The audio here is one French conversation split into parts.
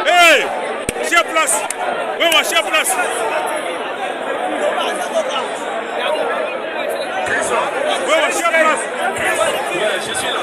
Hey, chère place. Oui, chère place. Oui, chère place. Je suis là.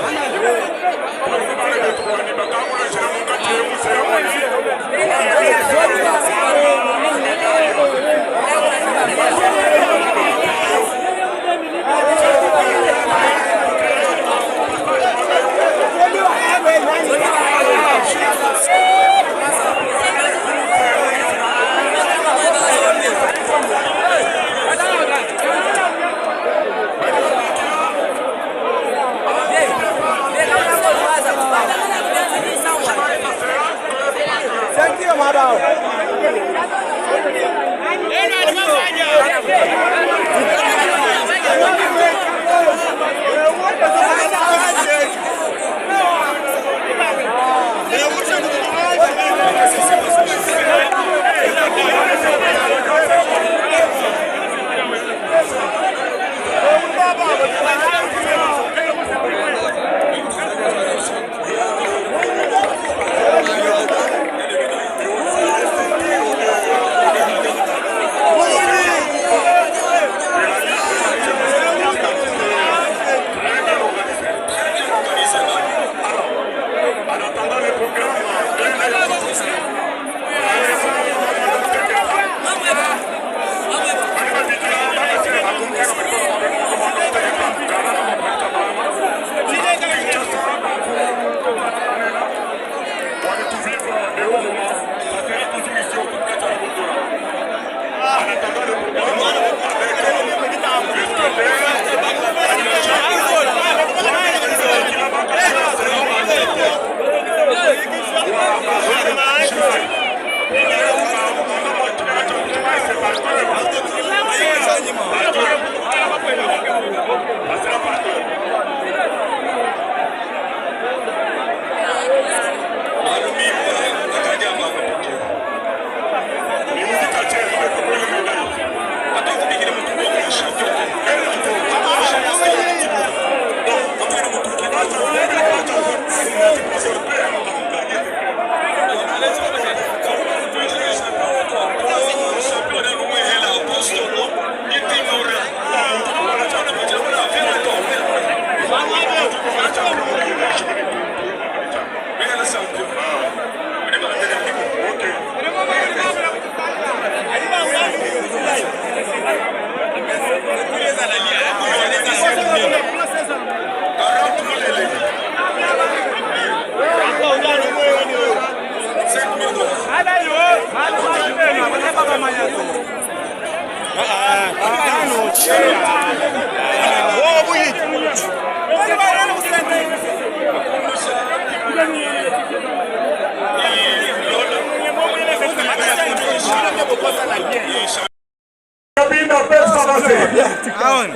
Cabinda peuvent s'avancer.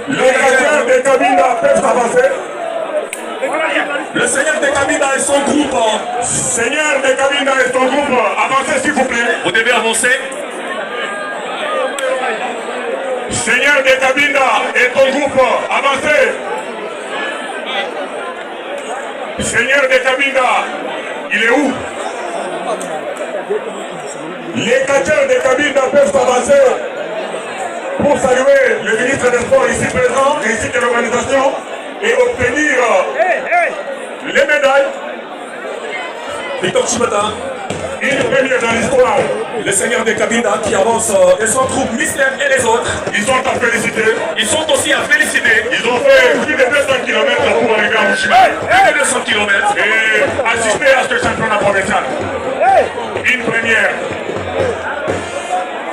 Les cadres des Cabinda peuvent s'avancer. Le Seigneur des Cabinda et son groupe. Seigneur des Cabinda et son groupe, avancez s'il vous plaît. Vous devez avancer. Seigneur des Cabinda et ton groupe, avancez. Seigneur des Cabinda, il est où? Les cadres des Cabinda peuvent s'avancer pour saluer le ministre des Sports ici présent, ainsi que l'organisation, et obtenir les médailles. Victor Chibata, Une première dans l'histoire. le Seigneur des Cabinda qui avance et son groupe Mystère et les autres. Ils sont à féliciter. Ils sont aussi à féliciter. Ils ont fait plus de 200 km pour arriver à Mouchima. Plus de 200 km. Et assister à ce championnat provincial. Une première.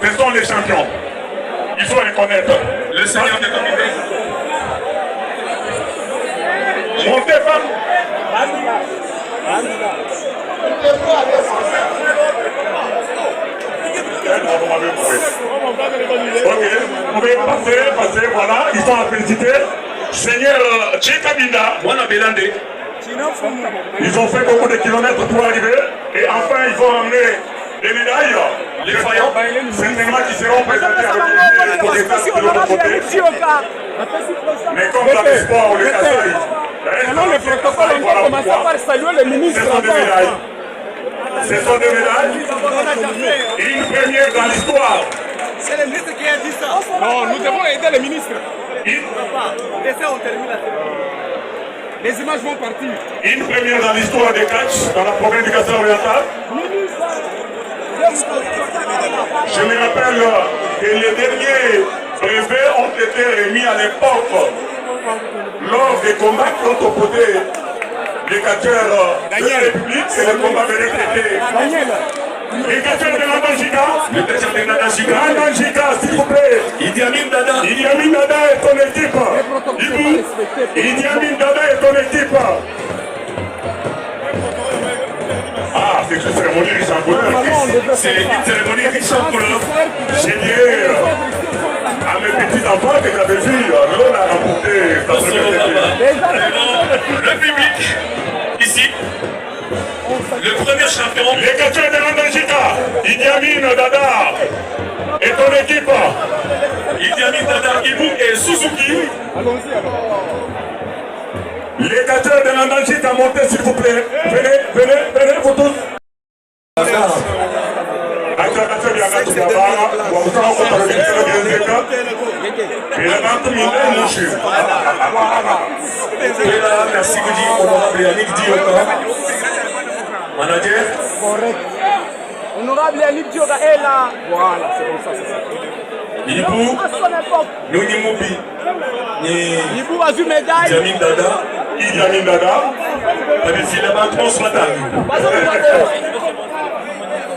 Ce sont les champions. Il faut reconnaître. Le Seigneur des Cabinda. Montez, femme. Ok, vous pouvez passer, voilà, ils sont à féliciter. Seigneur Tché Cabinda, Mwana Belande. ils ont fait beaucoup de kilomètres pour arriver. Et enfin, il faut ramener des médailles. Les faillants, certainement qui seront présentés avec les photographes de l'autre côté. Mais comme dans les sports ou les Kasaï, maintenant le protocole, on va commencer par saluer les ministres. ce sont des médailles. Ce sont des médailles. Une première dans l'histoire. C'est le ministre qui a dit ça. Non, nous devons aider les ministres. Laissez, on termine la série. Les images vont partir. Une première dans l'histoire des catch dans la province du Kasaï oriental. Je me rappelle que les derniers brevets ont été remis à l'époque lors des combats qui ont opposé les catcheurs de la République et les combats de l'RTT. Les catcheurs de Nandanjika, le catcheur de Nandanjika, s'il vous plaît. Idi Amin Dada. Idi Amin Dada et ton équipe. Idi Amin Dada et ton équipe. Ah, c'est une cérémonie riche en couleurs. C'est une cérémonie riche en couleurs. J'ai dit à mes petits enfants que j'avais vu, l'on a remporté sa le public, ici, le premier champion. Les catcheurs de Nandanjika, Idi Amin Dada et ton équipe. Idi Amin Dada, Ibu et Suzuki. Allons-y alors. Les catcheurs de Nandanjika, montez s'il vous plaît. Venez, vous tous. Merci beaucoup, honorable Yannick Dioka. Manager. Correct. Honorable Yannick Dioka est là. Voilà, c'est comme ça, c'est ça. Ibu, Nouni Moubi. Ibu a vu médaille. Idi Amin Dada. Idi Amin Dada. Avec Filabantement ce matin.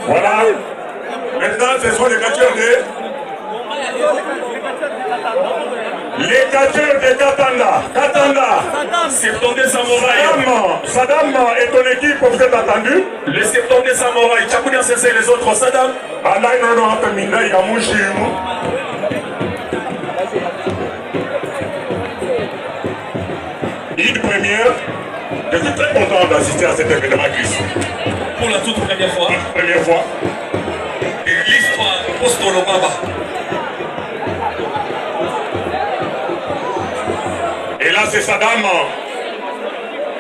Voilà. Maintenant, ce sont les catcheurs de... Les catcheurs de Katanda. Katanda. Septembre Samouraï. Saddam et ton équipe, vous êtes attendus. Le septembre Samouraï. Tchakounia Sensei et les autres. Saddam. Une première. Je suis très content d'assister à cet événement, Chris. Pour la toute première fois. Première fois. Et l'histoire Postolo Baba. Et là, c'est Saddam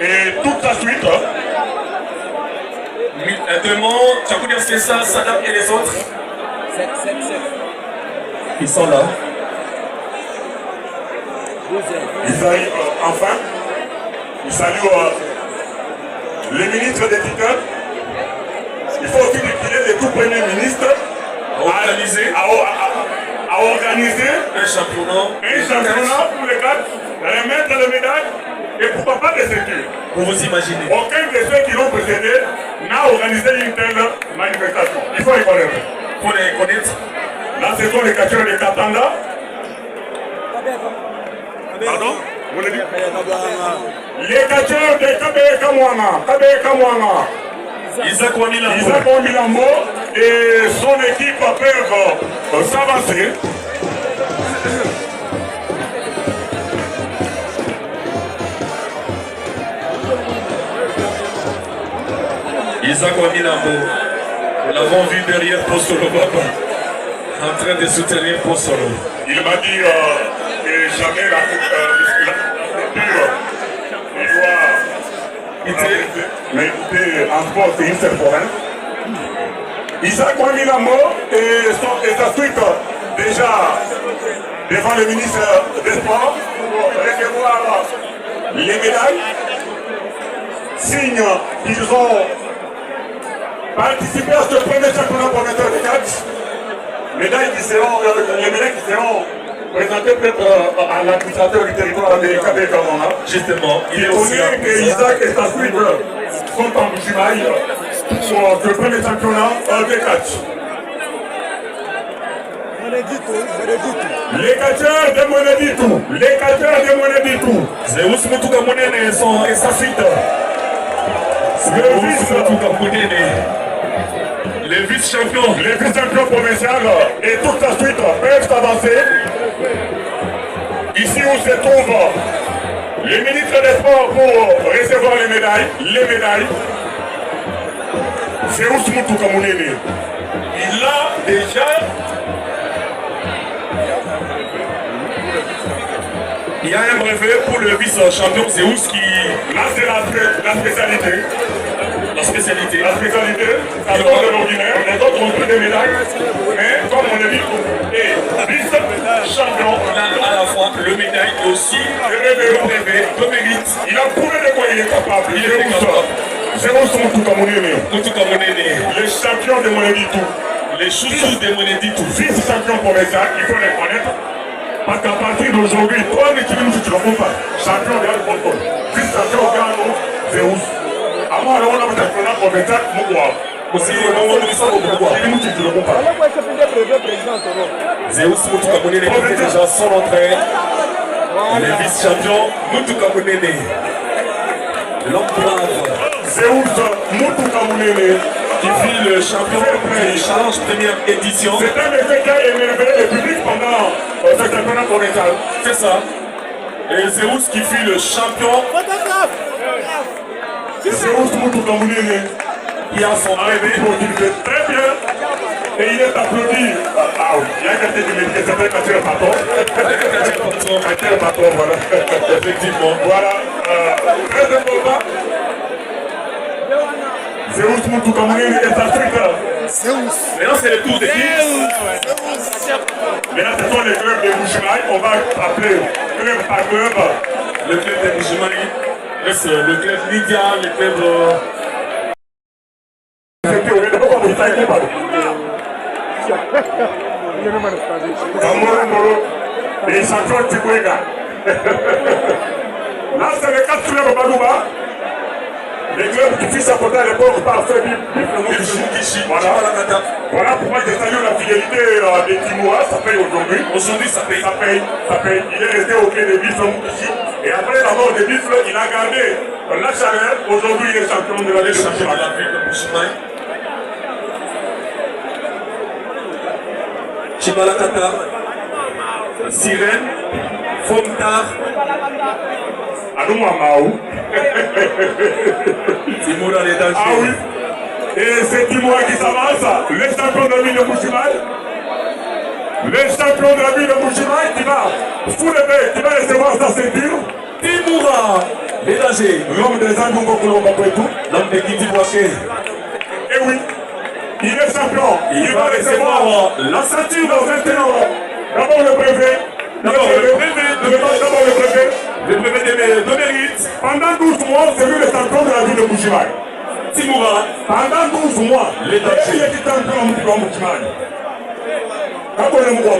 et toute sa suite. Demande, Tchakounia Sensei, Saddam et les autres. Ils sont là. Ils arrivent enfin. Ils saluent les ministres des Titans. Il faut aussi défiler les tout premiers ministres à organiser un championnat pour les quatre, remettre les médailles et pourquoi pas des ceintures. Pour vous imaginer. Aucun de ceux qui l'ont précédé n'a organisé une telle manifestation. Il faut y connaître. Il faut les connaître. Là, ce sont les catcheurs de Katanda. Pardon? Vous le dites? Les catcheurs de Kabeka-Mwanga. Isaac Wamilambo et son équipe peuvent s'avancer. Isaac Wamilambo, nous l'avons vu derrière Postolo Baba, en train de soutenir Postolo. Il m'a dit que jamais la culture mais écoutez, en sport, c'est une seule fois. Isaac Wamilambo et sa suite, déjà devant le ministre des Sports, pour recevoir les médailles, signe qu'ils ont participé à ce premier championnat provincial de catch. Les médailles qui seront présentées peut-être à l'administrateur du territoire de Kabeka-Mwanga. Justement, Il est connaît que Isaac et sa suite sont en Bouchimaï pour ce premier championnat de catch. Les catcheurs de Moneditou. C'est Ousmoutou Kamounene et sa suite. Les vice-champions. Les vice-champions provinciaux et toute la suite peuvent s'avancer. Ici où se trouve le ministre des Sports pour recevoir les médailles. Zeus Mutuka Munene. Il a déjà... Il y a un brevet pour le vice-champion Zeus qui... Là, c'est la spécialité. La spécialité. La spécialité, ça sort de l'ordinaire. Les autres ont pris des médailles. Mais comme on a dit, et vice-champion. Il a à la fois le médaille et aussi le brevet de mérite. Il a prouvé de quoi il est capable. Il est capable. Zeus Mutuka Munene. Mutuka Munene. Les champions de Moneditou. Les chouchous de Moneditou. Vice-champion provincial, il faut les connaître. Parce qu'à partir d'aujourd'hui, toi, tu ne te trompes pas. Champion de football. Vice-champion Gano, Zeus. Avant, on a un championnat provincial, Moukoua. Aussi, on a dit ça au pouvoir. Zeus Mutuka Munene qui fait déjà son entrée. Les vice-champions Mutuka Munene. L'homme brave. Zeus Mutuka Munene. Qui fut le champion du challenge première édition. C'est un effet qui a émerveillé le public pendant ce championnat provincial. C'est ça. Et Zeus qui fut le champion. Zeus Mutuka Munene. Qui a son brevet. Très bien. Et il est applaudi. Ah oui, il y a quelqu'un qui me dit que c'est un Mathieu Patron. Mathieu Patron, voilà. Effectivement. Voilà. Très important. Zeus Mutuka Munene est Afrique. Maintenant, c'est le tour des filles. Maintenant, ce sont les clubs de Bouchimaï. On va appeler club par club. Le club de Bouchimaï. Le club Lydia, le club... Et champion Tikwega. Là, c'est le 4 clubs Badouba. Les clubs qui fissent à côté à l'époque par Fébib. Voilà. Voilà pourquoi j'ai salué la fidélité des Timois. Ça paye aujourd'hui. Aujourd'hui, ça paye. Ça paye. Il est resté au pied des Bifles ici. Et après la mort des Bifles, il a gardé la chaleur. Aujourd'hui, il est champion de la ville de Bouchimaï. Chimalakata, Sirène, Fomtar, Anoumamaou. Timoura les dangers. Ah oui. Et c'est Timoura qui s'avance, le champion de la ville de Bouchimaï. Le champion de la ville de Bouchimaï qui va soulever, qui va recevoir sa ceinture. Timoura, les dangers. L'homme des Angongo Koulombakwétou. L'homme de Kiti Boaké. Eh oui. Il est champion. Il va recevoir la ceinture dans 21 ans. D'abord le brevet. D'abord le brevet. Le brevet de mérite. Pendant 12 mois, c'est lui le champion de la ville de Bouchimaï. Timoura. Pendant 12 mois, les dangers. Il est champion de Bouchimaï. D'abord le Moukoua.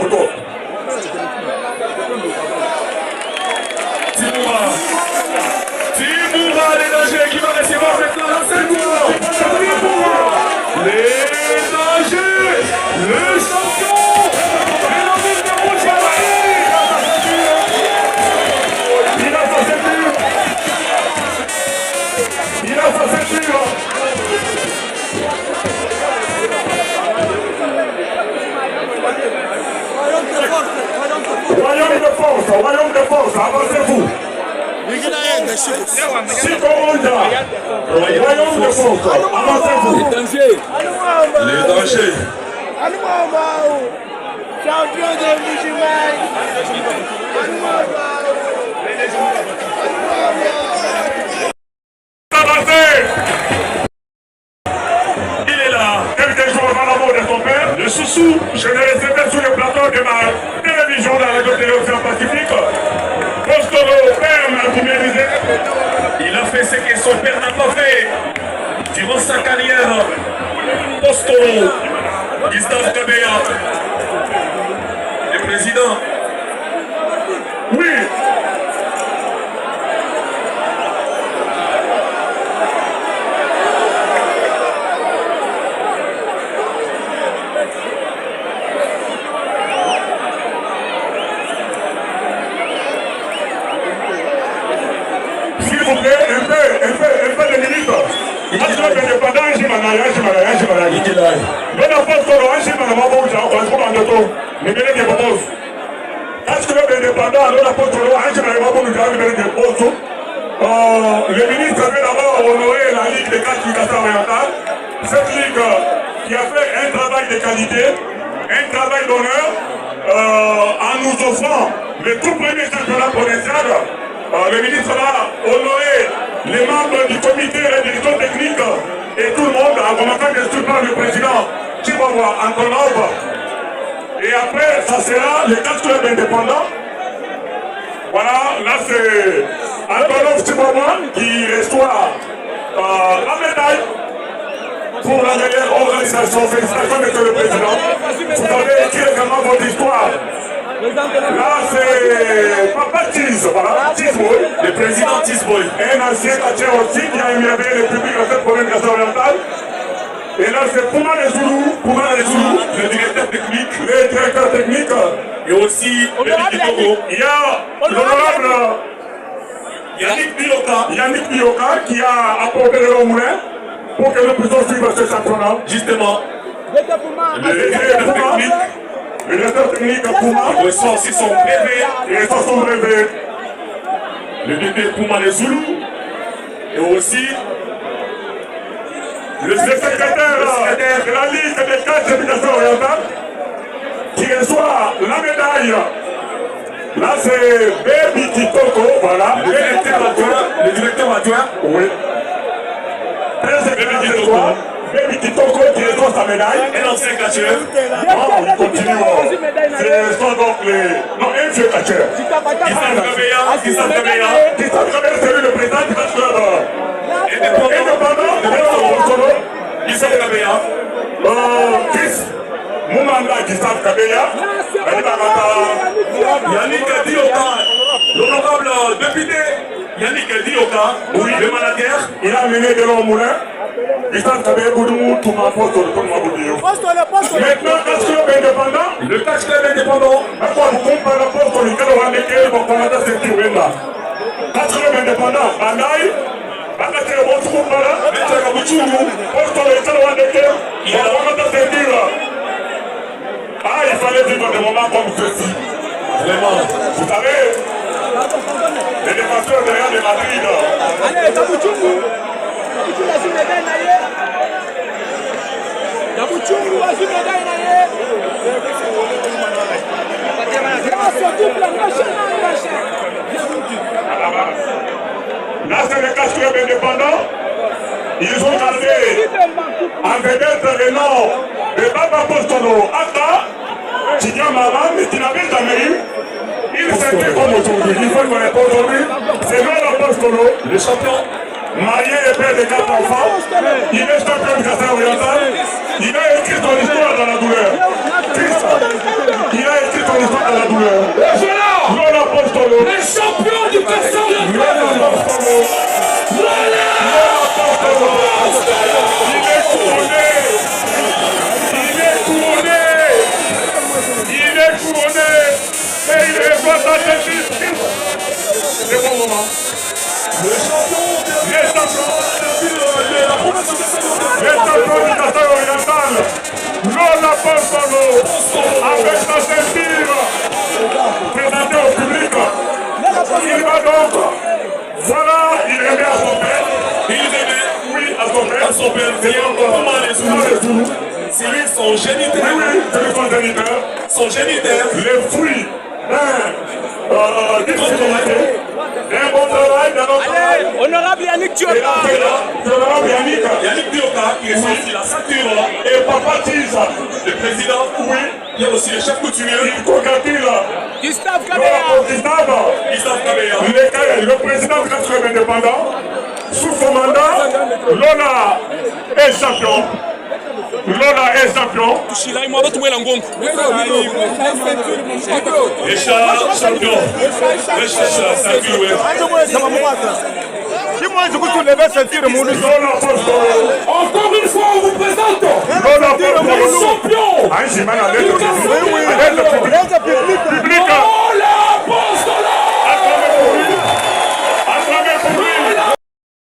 Timoura, les dangers qui va recevoir maintenant la ceinture. Les dangers, le champion de la ville de Bouchimaï. Il a sa ceinture. Il a sa ceinture. Royaume de force, avancez-vous. Sikomonja, royaume de force, avancez-vous. Les dangers. Champion de Bouchimaï. Avancez. Il est là. Quelques jours avant la mort de son père, Le chouchou. je l'ai recevé sur le plateau de ma télévision dans la radio-télévision Pacifique. Postolo, père m'a premiérisé. Il a fait ce que son père n'a pas fait durant sa carrière. Postolo, Gustave Kabea, le président. Oui. S'il vous plaît, un peu de minutes. Match indépendant, Jimanaya. Bena Postolo, Jimanaya, Mabouja, on se trouve en auto. Mais bien que propose. Est-ce que le indépendant, le Postolo, Jimanaya, Mabouja, le ministre vient d'abord honorer la Ligue des 4 Kikasa orientales. cette ligue qui a fait un travail de qualité, un travail d'honneur, en nous offrant le tout premier championnat provincial. Le ministre va honorer les membres du comité et des directeurs techniques et tout le monde, en commençant bien sûr par le président Chihuahua Antonov. Et après, ça sera les 4 clubs indépendants. Voilà, là c'est Antonov Chihuahua qui reçoit la médaille pour la meilleure organisation. Félicitations, monsieur le président. Vous avez écrit également votre histoire. Là, c'est Papa Tiz, voilà, Tizboy, le président Tizboy. Un ancien catcheur aussi qui a émerveillé le public dans cette première classe orientale. Et là, c'est Pouma les Zoulou, le directeur technique. Le directeur technique. Et aussi le Togo. Il y a l'honorable Yannick Bioka qui a apporté le moulin pour que nous puissions suivre ce championnat. Justement, le directeur technique Pouma reçoit aussi son brevet. Le DP Pouma les Zoulou. Et aussi le secrétaire de la Ligue des cadres d'éducation orientale qui reçoit la médaille. Là c'est Baby Kitoko, voilà. Le directeur adjoint. Oui. Baby Kitoko qui reçoit sa médaille. Un ancien catcheur. Non, il continue. Ce sont donc les... Non, un vieux catcheur. Kissan Kabeya, c'est lui le président du match club. Indépendant, Kissan Kabeya. Fils, Moumanda Kissan Kabeya. Yannick Dioka, l'honorable député. Yannick Dioka, oui, le manager. Il a mené de l'homme moulin. Kissan Kabeya, Goudou, tout ma poste, tout ma boudou. Maintenant, catch club indépendant. Le catch club indépendant. Pourquoi vous comparez la poste, on est dans lequel mon commandant s'est tiré là. Catch club indépendant, Bandaï. Bakate le bon trou là, mettre la bouchou, poste le talon de cœur, il y a vraiment des durs. Ah, il fallait vivre des moments comme ceci. Vraiment, vous savez, les défenseurs de Real de Madrid. Allez, Tabuchungu, azime médaille naie. Tabuchungu azime médaille naie. Là, c'est le catch club indépendant. Ils ont gardé en vedette le nom de Baba Postolo Aka, Tidia Maman, mais qui n'avait jamais eu. Il s'était comme aujourd'hui. Il faut qu'on ait pas aujourd'hui. C'est Baba Postolo, le champion. Marié et père de 4 enfants. Il est champion de Kassai oriental. Il a écrit son histoire dans la douleur. Christ, il a écrit son histoire dans la douleur. Lola Postolo, les champions du Kassai oriental. Il est couronné. Et il est pas dans cette liste. C'est bon moment. Les champions du Kassai oriental. Lola Postolo, avec sa ceinture présentée au public. Il va donc, voilà, il remet à son père. Il remet, oui, à son père. C'est lui son géniteur. Oui, c'est lui son géniteur. Son géniteur. Les fruits d'un bon travail, d'un bon travail. Honorable Yannick Dioka. Honorable Yannick Dioka qui est sorti la ceinture. Et Papa Tiz, le président. Oui. Il y a aussi le chef coutumier. Il congratule Gustave Kabeya. Le président du club indépendant. Sous son mandat, Lola est champion. Lola est champion. Richard champion. Encore une fois, on vous présente Lola champion.